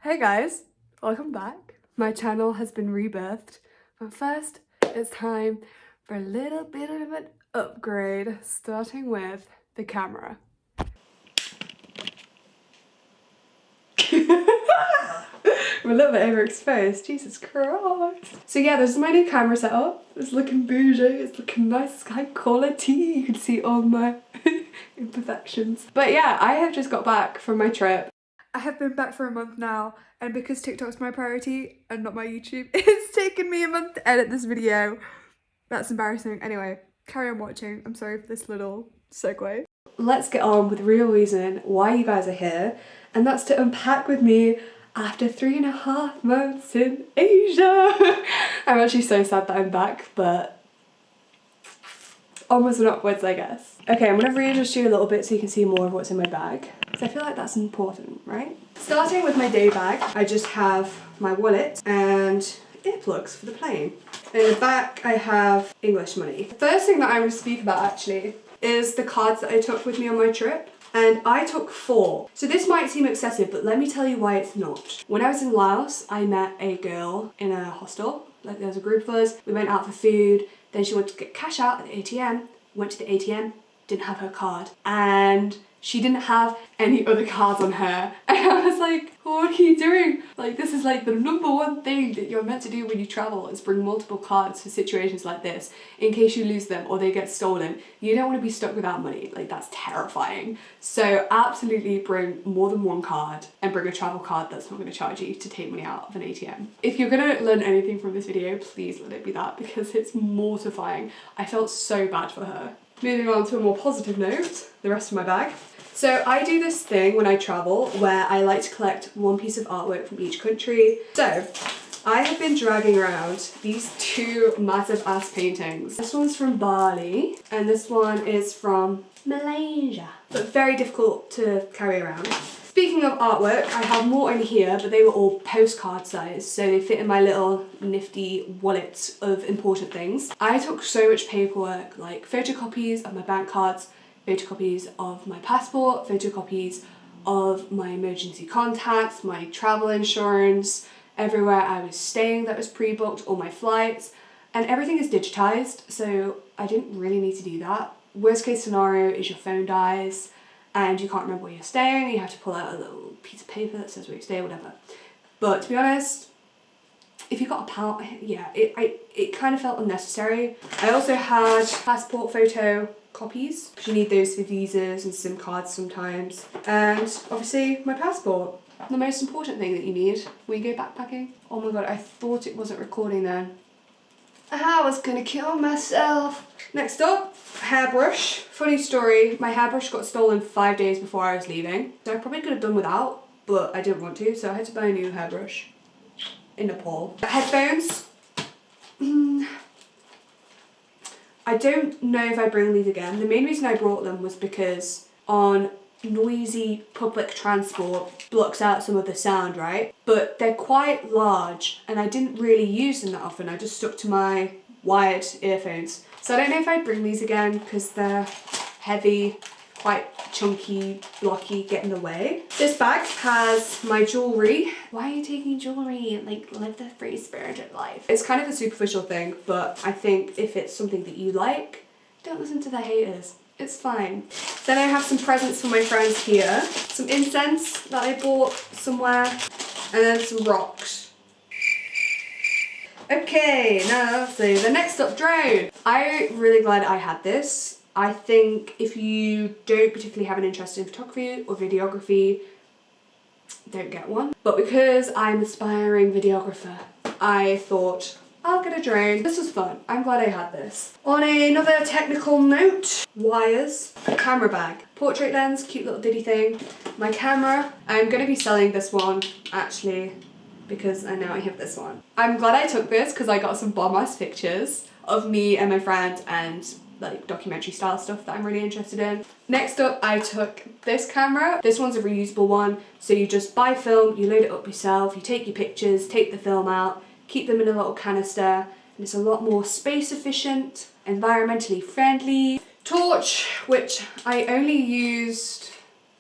Hey guys, welcome back. My channel has been rebirthed, but first it's time for a little bit of an upgrade, starting with the camera. I'm a little bit overexposed, Jesus Christ. So yeah, this is my new camera setup. It's looking bougie, it's looking nice, it's high quality. You can see all my imperfections. But yeah, I have just got back from my trip. I have been back for a month now, and because TikTok's my priority and not my YouTube, it's taken me a month to edit this video. That's embarrassing. Anyway, carry on watching. I'm sorry for this little segue. Let's get on with the real reason why you guys are here, and that's to unpack with me after 3.5 months in Asia. I'm actually so sad that I'm back, but onwards and upwards, I guess. Okay, I'm gonna readjust you a little bit so you can see more of what's in my bag, because I feel like that's important, right? Starting with my day bag, I just have my wallet and earplugs for the plane. In the back, I have English money. The first thing that I'm gonna speak about actually is the cards that I took with me on my trip. And I took 4. So this might seem excessive, but let me tell you why it's not. When I was in Laos, I met a girl in a hostel. Like, there was a group of us, we went out for food, then she wanted to get cash out at the ATM, went to the ATM, didn't have her card. And she didn't have any other cards on her. And I was like, what are you doing? Like, this is like the #1 thing that you're meant to do when you travel, is bring multiple cards for situations like this, in case you lose them or they get stolen. You don't want to be stuck without money. Like, that's terrifying. So absolutely bring more than one card, and bring a travel card that's not going to charge you to take money out of an ATM. If you're going to learn anything from this video, please let it be that, because it's mortifying. I felt so bad for her. Moving on to a more positive note, the rest of my bag. So I do this thing when I travel where I like to collect one piece of artwork from each country. So I have been dragging around these 2 massive ass paintings. This one's from Bali and this one is from Malaysia, but very difficult to carry around. Speaking of artwork, I have more in here, but they were all postcard size, so they fit in my little nifty wallet of important things. I took so much paperwork, like photocopies of my bank cards, photocopies of my passport, photocopies of my emergency contacts, my travel insurance, everywhere I was staying that was pre-booked, all my flights, and everything is digitized, so I didn't really need to do that. Worst case scenario is your phone dies and you can't remember where you're staying, you have to pull out a little piece of paper that says where you stay, whatever. But to be honest, if you got a pal, yeah, it kind of felt unnecessary. I also had passport photo copies, because you need those for visas and SIM cards sometimes. And obviously my passport, the most important thing that you need when you go backpacking. Oh my god, I thought it wasn't recording then. I was gonna kill myself. Next up, hairbrush. Funny story, my hairbrush got stolen 5 days before I was leaving. So I probably could have done without, but I didn't want to, so I had to buy a new hairbrush in Nepal. Headphones. I don't know if I bring these again. The main reason I brought them was because on noisy public transport blocks out some of the sound, right? But they're quite large and I didn't really use them that often. I just stuck to my wired earphones. So I don't know if I'd bring these again because they're heavy, quite chunky, blocky, get in the way. This bag has my jewellery. Why are you taking jewellery? Like, live the free spirited life. It's kind of a superficial thing, but I think if it's something that you like, don't listen to the haters. It's fine. Then I have some presents for my friends here. Some incense that I bought somewhere, and then some rocks. Okay, now let's see. The next up, drone. I'm really glad I had this. I think if you don't particularly have an interest in photography or videography, don't get one. But because I'm an aspiring videographer, I thought, I'll get a drone. This was fun. I'm glad I had this. On another technical note, wires, a camera bag, portrait lens, cute little diddy thing. My camera, I'm gonna be selling this one actually because I know I have this one. I'm glad I took this because I got some bomb-ass pictures of me and my friend and like documentary style stuff that I'm really interested in. Next up, I took this camera. This one's a reusable one. So you just buy film, you load it up yourself, you take your pictures, take the film out, keep them in a little canister, and it's a lot more space efficient, environmentally friendly. Torch, which I only used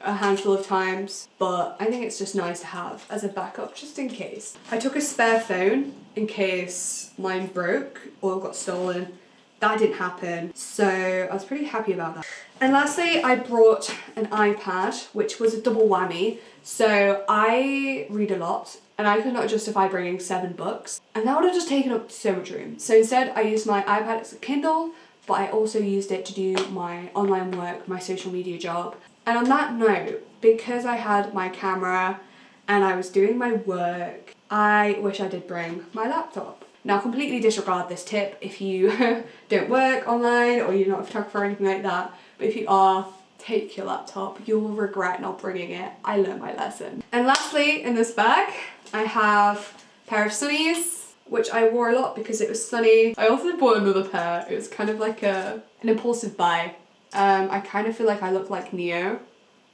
a handful of times, but I think it's just nice to have as a backup just in case. I took a spare phone in case mine broke or got stolen. That didn't happen, so I was pretty happy about that. And lastly, I brought an iPad, which was a double whammy. So I read a lot and I could not justify bringing 7 books, and that would have just taken up so much room. So instead I used my iPad as a Kindle, but I also used it to do my online work, my social media job. And on that note, because I had my camera and I was doing my work, I wish I did bring my laptop. Now completely disregard this tip if you don't work online or you're not a photographer or anything like that, but if you are, take your laptop. You will regret not bringing it. I learned my lesson. And lastly, in this bag, I have a pair of sunnies, which I wore a lot because it was sunny. I also bought another pair. It was kind of like an impulsive buy. I kind of feel like I look like Neo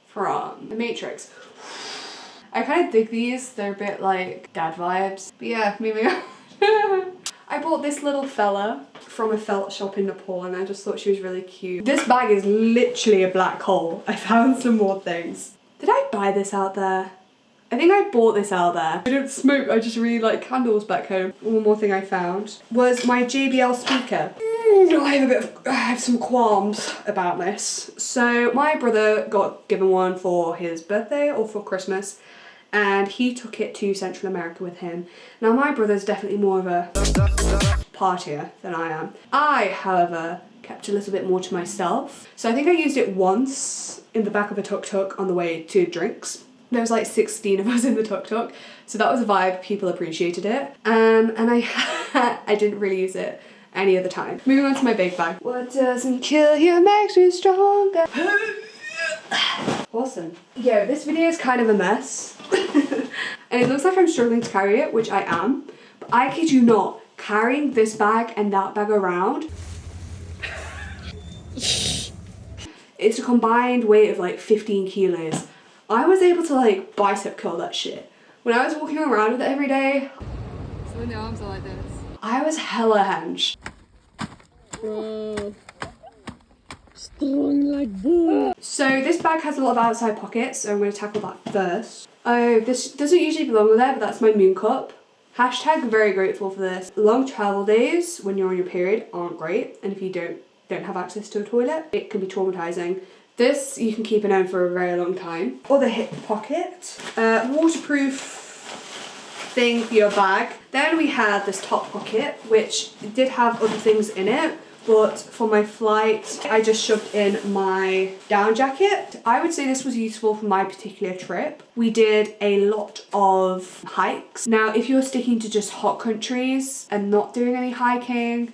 from The Matrix. I kind of dig these. They're a bit like dad vibes. But yeah, moving on. I bought this little fella from a felt shop in Nepal and I just thought she was really cute. This bag is literally a black hole. I found some more things. Did I buy this out there? I think I bought this out there. I don't smoke, I just really like candles back home. One more thing I found was my JBL speaker. I have some qualms about this. So my brother got given one for his birthday or for Christmas, and he took it to Central America with him. Now my brother's definitely more of a partier than I am. I, however, kept a little bit more to myself. So I think I used it once in the back of a tuk-tuk on the way to drinks. There was like 16 of us in the tuk-tuk, so that was a vibe, people appreciated it. And I didn't really use it any other time. Moving on to my big bag. What doesn't kill you makes you stronger. Awesome. Yo, this video is kind of a mess. And it looks like I'm struggling to carry it, which I am. But I kid you not, carrying this bag and that bag around, it's a combined weight of like 15 kilos. I was able to like bicep curl that shit. When I was walking around with it every day, so when the arms are like this, I was hella hench. Strong like bull. So this bag has a lot of outside pockets, so I'm going to tackle that first. Oh, this doesn't usually belong there, but that's my moon cup. Hashtag very grateful for this. Long travel days when you're on your period aren't great, and if you don't have access to a toilet, it can be traumatizing. This you can keep in home for a very long time. Other hip pocket, waterproof thing for your bag. Then we had this top pocket, which did have other things in it, but for my flight, I just shoved in my down jacket. I would say this was useful for my particular trip. We did a lot of hikes. Now, if you're sticking to just hot countries and not doing any hiking,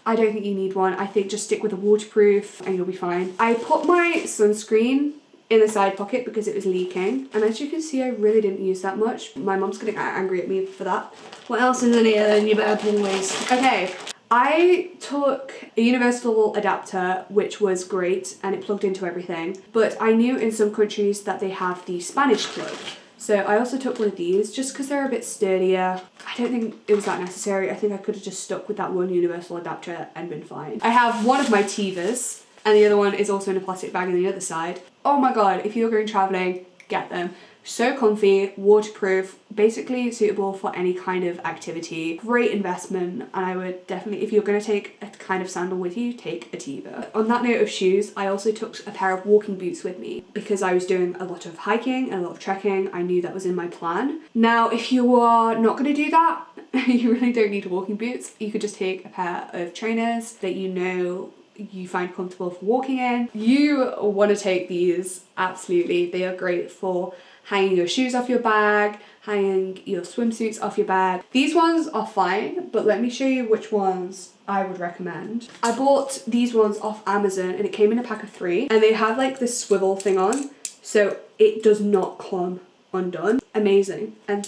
I don't think you need one. I think just stick with a waterproof and you'll be fine. I put my sunscreen in the side pocket because it was leaking, and as you can see, I really didn't use that much. My mum's gonna get angry at me for that. What else is in here then, you bad boys? Okay, I took a universal adapter, which was great, and it plugged into everything, but I knew in some countries that they have the Spanish plug. So I also took one of these just because they're a bit sturdier. I don't think it was that necessary. I think I could have just stuck with that one universal adapter and been fine. I have one of my Tivas, and the other one is also in a plastic bag on the other side. Oh my god, if you're going traveling, get them. So comfy, waterproof, basically suitable for any kind of activity. Great investment, and I would definitely, if you're going to take a kind of sandal with you, take a Tiva. On that note of shoes, I also took a pair of walking boots with me because I was doing a lot of hiking and a lot of trekking. I knew that was in my plan. Now, if you are not going to do that, you really don't need walking boots. You could just take a pair of trainers that you know you find comfortable for walking in. You want to take these, absolutely. They are great for hanging your shoes off your bag, hanging your swimsuits off your bag. These ones are fine, but let me show you which ones I would recommend. I bought these ones off Amazon and it came in a pack of 3, and they have like this swivel thing on, so it does not come undone. Amazing. And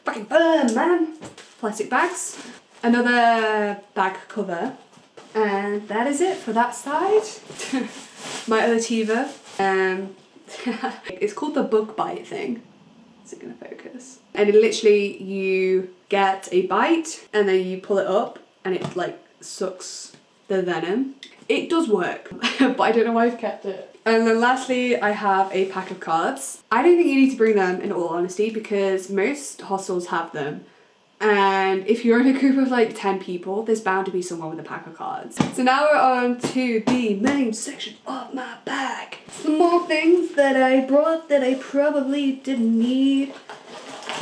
fucking burn, man. Plastic bags. Another bag cover. And that is it for that side. My other Tiva. It's called the bug bite thing. Is it gonna focus? And it literally, you get a bite and then you pull it up and it like sucks the venom. It does work, but I don't know why I've kept it. And then lastly, I have a pack of cards. I don't think you need to bring them in all honesty because most hostels have them. And if you're in a group of like 10 people, there's bound to be someone with a pack of cards. So now we're on to the main section of my bag. Some more things that I brought that I probably didn't need.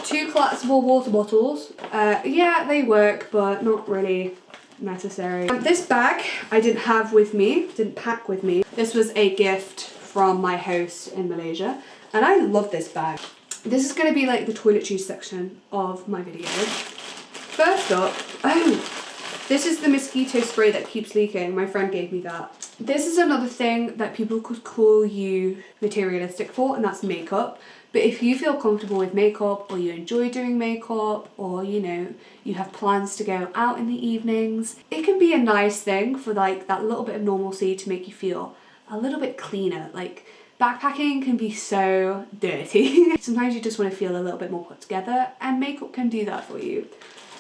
2 collapsible water bottles. Yeah, they work, but not really necessary. This bag I didn't have with me, didn't pack with me. This was a gift from my host in Malaysia, and I love this bag. This is going to be like the toiletries section of my video. First up, this is the mosquito spray that keeps leaking. My friend gave me that. This is another thing that people could call you materialistic for, and that's makeup. But if you feel comfortable with makeup, or you enjoy doing makeup, or you know, you have plans to go out in the evenings, it can be a nice thing for like that little bit of normalcy to make you feel a little bit cleaner. Like, backpacking can be so dirty. Sometimes you just want to feel a little bit more put together, and makeup can do that for you.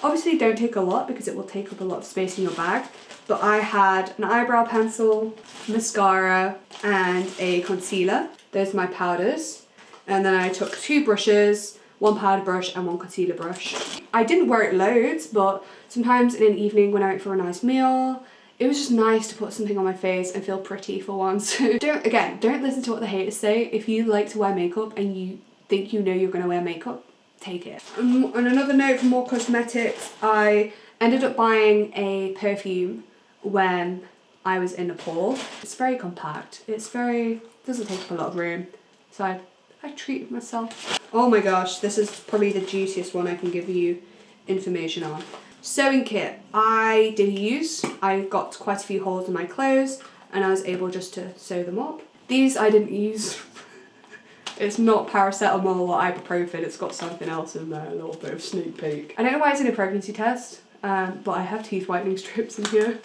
Obviously don't take a lot because it will take up a lot of space in your bag, but I had an eyebrow pencil, mascara, and a concealer. Those are my powders. And then I took 2 brushes, 1 powder brush and 1 concealer brush. I didn't wear it loads, but sometimes in an evening when I went for a nice meal, it was just nice to put something on my face and feel pretty for once. Don't listen to what the haters say. If you like to wear makeup and you think you know you're going to wear makeup, take it. On another note, for more cosmetics, I ended up buying a perfume when I was in Nepal. It's very compact. Doesn't take up a lot of room. So I treated myself. Oh my gosh, this is probably the juiciest one I can give you information on. Sewing kit. I got quite a few holes in my clothes and I was able just to sew them up. These I didn't use. It's not paracetamol or ibuprofen, it's got something else in there, a little bit of sneak peek. I don't know why it's in a pregnancy test, but I have teeth whitening strips in here.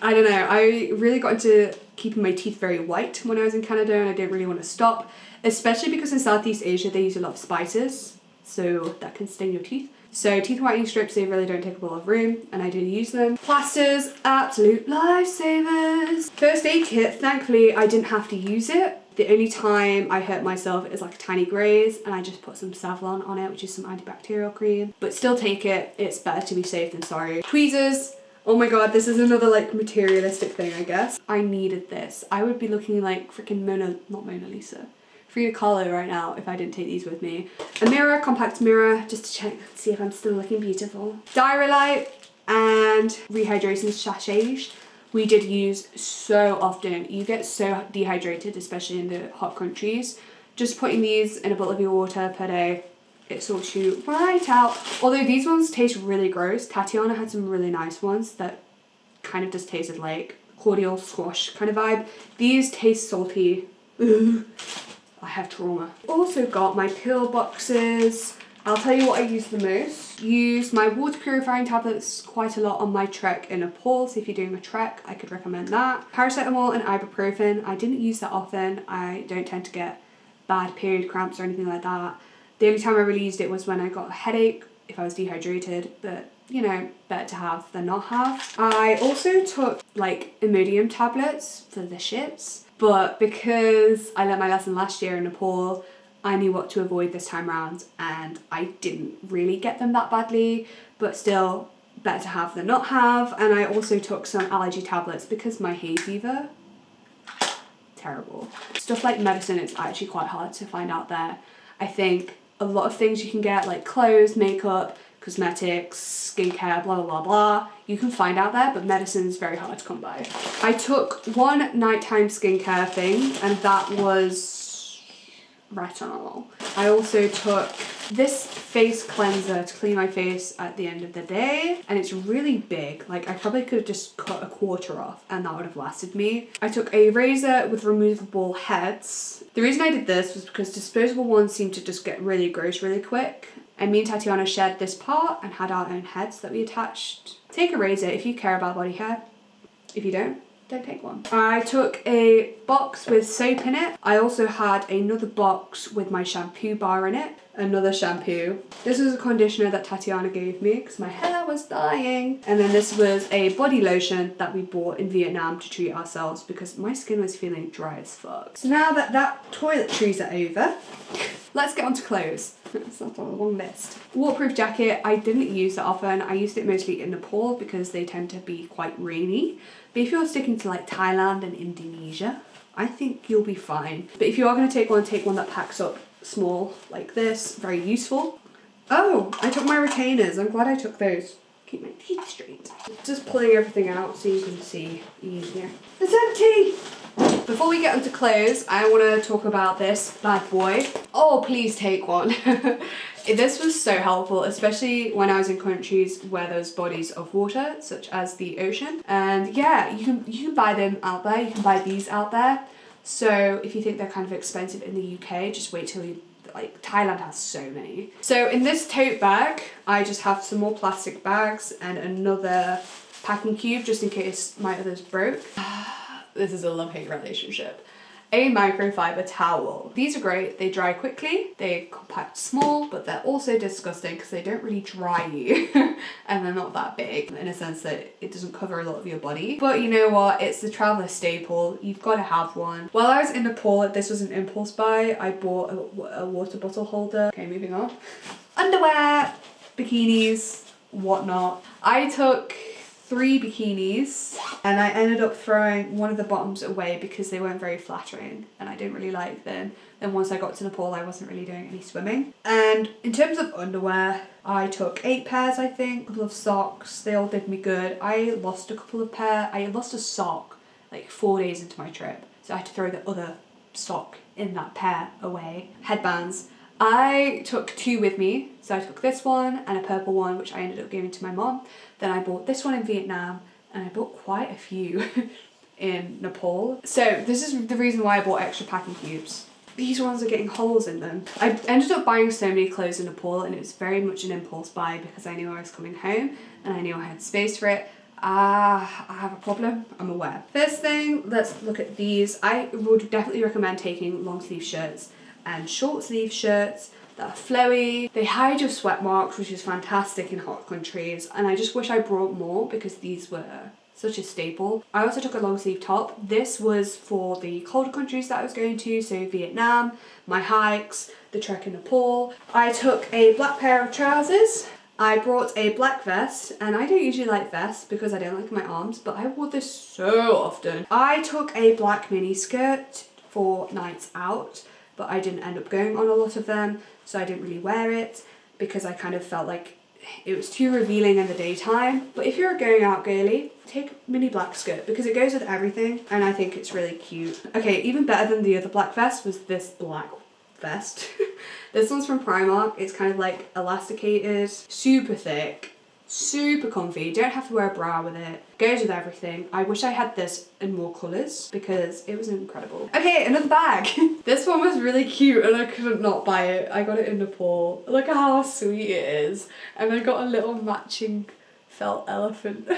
I don't know, I really got into keeping my teeth very white when I was in Canada and I didn't really want to stop, especially because in Southeast Asia they use a lot of spices, so that can sting your teeth. So teeth whitening strips, they really don't take up a lot of room, and I did use them. Plasters, absolute lifesavers. First aid kit, thankfully I didn't have to use it. The only time I hurt myself is like a tiny graze, and I just put some Savlon on it, which is some antibacterial cream. But still take it, it's better to be safe than sorry. Tweezers, oh my god, this is another like materialistic thing, I guess. I needed this. I would be looking like freaking not Mona Lisa. Frida Kahlo right now if I didn't take these with me. A mirror, compact mirror, just to check, see if I'm still looking beautiful. Diary light and rehydration sachets. We did use so often. You get so dehydrated, especially in the hot countries. Just putting these in a bottle of your water per day, it sorts you right out. Although these ones taste really gross. Tatiana had some really nice ones that kind of just tasted like cordial squash kind of vibe. These taste salty. Ugh. I have trauma. Also got my pill boxes. I'll tell you what I use the most. Use my water purifying tablets quite a lot on my trek in Nepal, so if you're doing a trek, I could recommend that. Paracetamol and ibuprofen, I didn't use that often. I don't tend to get bad period cramps or anything like that. The only time I really used it was when I got a headache, if I was dehydrated, but you know, better to have than not have. I also took like Imodium tablets for the shits, but because I learned my lesson last year in Nepal, I knew what to avoid this time around, and I didn't really get them that badly, but still better to have than not have. And I also took some allergy tablets because my hay fever, terrible. Stuff like medicine, it's actually quite hard to find out there. I think a lot of things you can get, like clothes, makeup, cosmetics, skincare, blah, blah, blah, blah, you can find out there, but medicine is very hard to come by. I took one nighttime skincare thing, and that was retinol. I also took this face cleanser to clean my face at the end of the day, and it's really big. Like, I probably could have just cut a quarter off and that would have lasted me. I took a razor with removable heads. The reason I did this was because disposable ones seem to just get really gross really quick, and me and Tatiana shared this part and had our own heads that we attached. Take a razor if you care about body hair. If you don't, don't take one. I took a box with soap in it. I also had another box with my shampoo bar in it. Another shampoo. This was a conditioner that Tatiana gave me because my hair was dying. And then this was a body lotion that we bought in Vietnam to treat ourselves because my skin was feeling dry as fuck. So now that toiletries are over, let's get on to clothes. It's not a long list. Waterproof jacket, I didn't use that often. I used it mostly in Nepal because they tend to be quite rainy. But if you're sticking to like Thailand and Indonesia, I think you'll be fine. But if you are going to take one that packs up small like this. Very useful. Oh, I took my retainers. I'm glad I took those. Keep my teeth straight. Just pulling everything out so you can see easier. It's empty! Before we get onto clothes, I want to talk about this bad boy. Oh, please take one. This was so helpful, especially when I was in countries where there's bodies of water, such as the ocean. And yeah, you can buy them out there. You can buy these out there. So if you think they're kind of expensive in the UK, just wait till you, like Thailand has so many. So in this tote bag, I just have some more plastic bags and another packing cube just in case my others broke. This is a love-hate relationship. A microfiber towel. These are great, they dry quickly, they compact small, but they're also disgusting because they don't really dry you and they're not that big in a sense that it doesn't cover a lot of your body. But you know what, it's the traveller staple, you've got to have one. While I was in Nepal, this was an impulse buy, I bought a water bottle holder. Okay, moving on. Underwear, bikinis, whatnot. I took 3 bikinis and I ended up throwing one of the bottoms away because they weren't very flattering and I didn't really like them. Then once I got to Nepal, I wasn't really doing any swimming. And in terms of underwear, I took 8 pairs, I think, a couple of socks. They all did me good. I lost a couple of pairs. I lost a sock like 4 days into my trip. So I had to throw the other sock in that pair away. Headbands. I took 2 with me. So I took this one and a purple one, which I ended up giving to my mom. Then I bought this one in Vietnam and I bought quite a few in Nepal. So this is the reason why I bought extra packing cubes. These ones are getting holes in them. I ended up buying so many clothes in Nepal and it was very much an impulse buy because I knew I was coming home and I knew I had space for it. I have a problem, I'm aware. First thing, let's look at these. I would definitely recommend taking long sleeve shirts and short sleeve shirts that are flowy. They hide your sweat marks, which is fantastic in hot countries, and I just wish I brought more because these were such a staple. I also took a long sleeve top. This was for the colder countries that I was going to, so Vietnam, my hikes, the trek in Nepal. I took a black pair of trousers. I brought a black vest, and I don't usually like vests because I don't like my arms, but I wore this so often. I took a black mini skirt for nights out, but I didn't end up going on a lot of them, so I didn't really wear it because I kind of felt like it was too revealing in the daytime. But if you're a going out girly, take a mini black skirt because it goes with everything and I think it's really cute. Okay, even better than the other black vest was this black vest. This one's from Primark. It's kind of like elasticated, super thick, super comfy. You don't have to wear a bra with it. Goes with everything. I wish I had this in more colours because it was incredible. Okay, another bag. This one was really cute and I couldn't not buy it. I got it in Nepal. Look at how sweet it is. And I got a little matching felt elephant.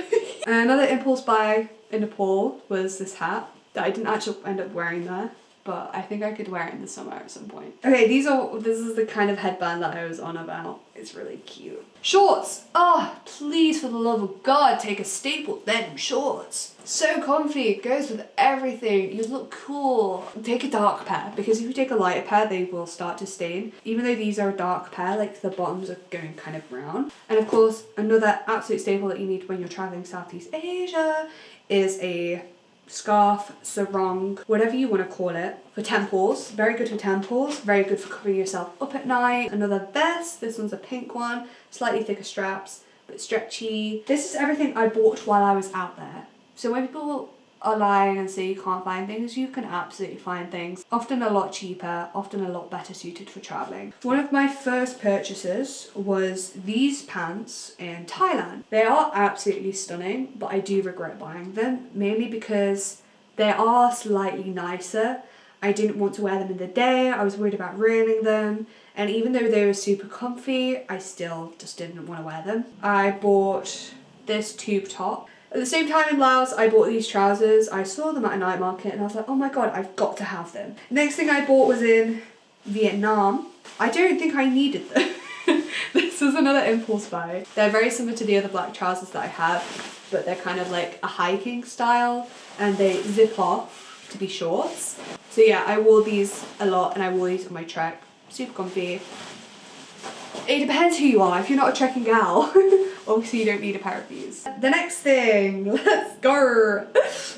Another impulse buy in Nepal was this hat that I didn't actually end up wearing there, but I think I could wear it in the summer at some point. Okay, this is the kind of headband that I was on about. It's really cute. Shorts! Oh, please, for the love of God, take a staple denim shorts. So comfy, it goes with everything. You look cool. Take a dark pair, because if you take a lighter pair, they will start to stain. Even though these are a dark pair, like the bottoms are going kind of brown. And of course, another absolute staple that you need when you're traveling Southeast Asia is a scarf, sarong, whatever you want to call it, for temples. Very good for temples, very good for covering yourself up at night. Another vest, this one's a pink one, slightly thicker straps, but stretchy. This is everything I bought while I was out there. So when people are lying and say you can't find things, you can absolutely find things. Often a lot cheaper, often a lot better suited for traveling. One of my first purchases was these pants in Thailand. They are absolutely stunning, but I do regret buying them, mainly because they are slightly nicer. I didn't want to wear them in the day, I was worried about ruining them, and even though they were super comfy, I still just didn't want to wear them. I bought this tube top. At the same time in Laos, I bought these trousers. I saw them at a night market and I was like, oh my god, I've got to have them. Next thing I bought was in Vietnam. I don't think I needed them. This was another impulse buy. They're very similar to the other black trousers that I have, but they're kind of like a hiking style and they zip off to be shorts. So yeah, I wore these a lot and I wore these on my trek. Super comfy. It depends who you are. If you're not a trekking gal, obviously you don't need a pair of these. The next thing, let's go.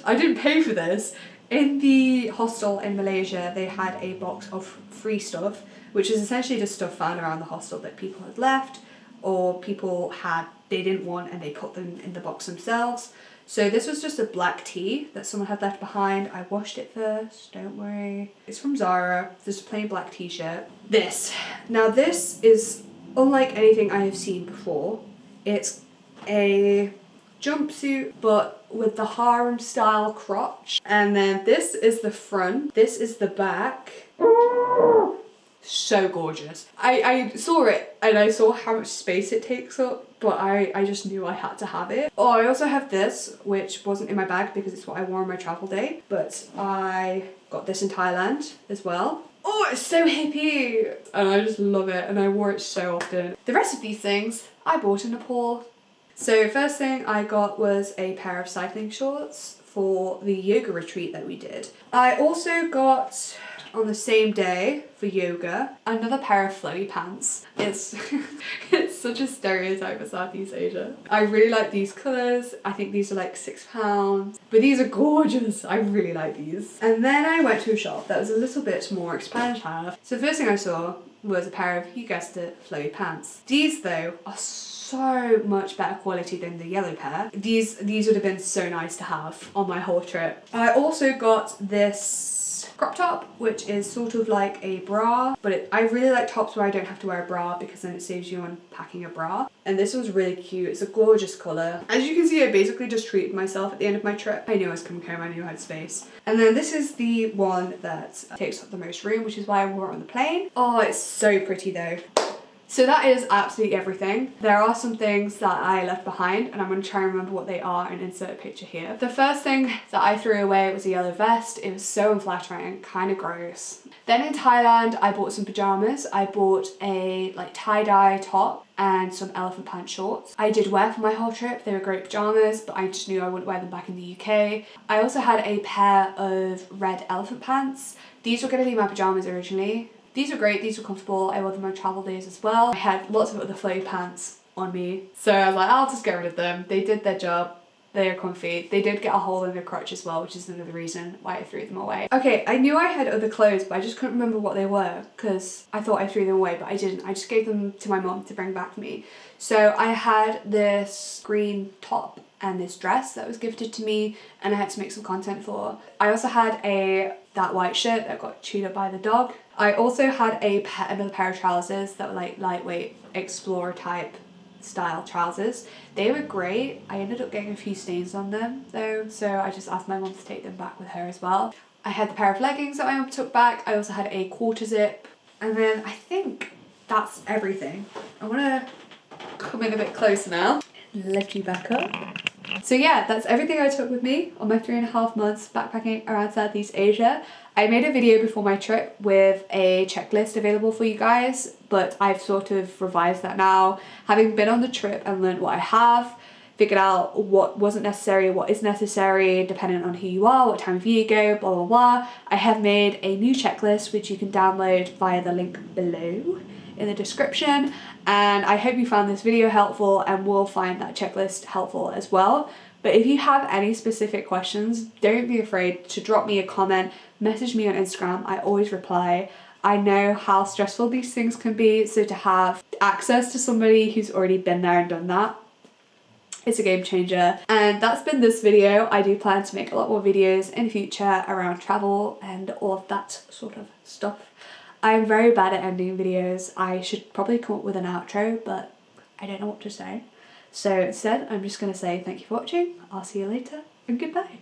I didn't pay for this. In the hostel in Malaysia, they had a box of free stuff, which is essentially just stuff found around the hostel that people had left or people they didn't want and they put them in the box themselves. So this was just a black tee that someone had left behind. I washed it first, don't worry. It's from Zara, just a plain black t-shirt. Now this is unlike anything I have seen before. It's a jumpsuit but with the harem style crotch. And then this is the front, this is the back. So gorgeous. I saw it and I saw how much space it takes up, but I just knew I had to have it. Oh, I also have this, which wasn't in my bag because it's what I wore on my travel day, but I got this in Thailand as well. Oh, it's so hippie and I just love it and I wore it so often. The rest of these things I bought in Nepal. So first thing I got was a pair of cycling shorts for the yoga retreat that we did. I also got, on the same day for yoga, another pair of flowy pants. It's it's such a stereotype of Southeast Asia. I really like these colours. I think these are like £6, but these are gorgeous. I really like these. And then I went to a shop that was a little bit more expensive. So the first thing I saw was a pair of, you guessed it, flowy pants. These though are so much better quality than the yellow pair. These would have been so nice to have on my whole trip. I also got this crop top, which is sort of like a bra, but I really like tops where I don't have to wear a bra because then it saves you on packing a bra. And this was really cute. It's a gorgeous colour. As you can see, I basically just treated myself at the end of my trip. I knew I was coming home, I knew I had space. And then this is the one that takes up the most room, which is why I wore it on the plane. Oh, it's so pretty though. So that is absolutely everything. There are some things that I left behind and I'm going to try and remember what they are and insert a picture here. The first thing that I threw away was a yellow vest. It was so unflattering, kind of gross. Then in Thailand, I bought some pajamas. I bought a like tie-dye top and some elephant pant shorts. I did wear for my whole trip. They were great pajamas, but I just knew I wouldn't wear them back in the UK. I also had a pair of red elephant pants. These were going to be my pajamas originally. These were great, these were comfortable. I wore them on travel days as well. I had lots of other flowy pants on me. So I was like, I'll just get rid of them. They did their job. They are comfy. They did get a hole in their crotch as well, which is another reason why I threw them away. Okay, I knew I had other clothes, but I just couldn't remember what they were because I thought I threw them away, but I didn't. I just gave them to my mom to bring back for me. So I had this green top and this dress that was gifted to me and I had to make some content for. I also had that white shirt that got chewed up by the dog. I also had another pair of trousers that were like lightweight explorer type style trousers. They were great. I ended up getting a few stains on them though, so I just asked my mum to take them back with her as well. I had the pair of leggings that my mum took back. I also had a quarter zip, and then I think that's everything. I want to come in a bit closer now. Lift you back up. So yeah, that's everything I took with me on my 3.5 months backpacking around Southeast Asia. I made a video before my trip with a checklist available for you guys, but I've sort of revised that now. Having been on the trip and learned what I have, figured out what wasn't necessary, what is necessary, depending on who you are, what time of year you go, blah, blah, blah. I have made a new checklist, which you can download via the link below in the description. And I hope you found this video helpful and will find that checklist helpful as well. But if you have any specific questions, don't be afraid to drop me a comment, message me on Instagram. I always reply. I know how stressful these things can be, so to have access to somebody who's already been there and done that, it's a game changer. And that's been this video. I do plan to make a lot more videos in the future around travel and all of that sort of stuff. I'm very bad at ending videos. I should probably come up with an outro, but I don't know what to say. So instead, I'm just going to say thank you for watching. I'll see you later and goodbye.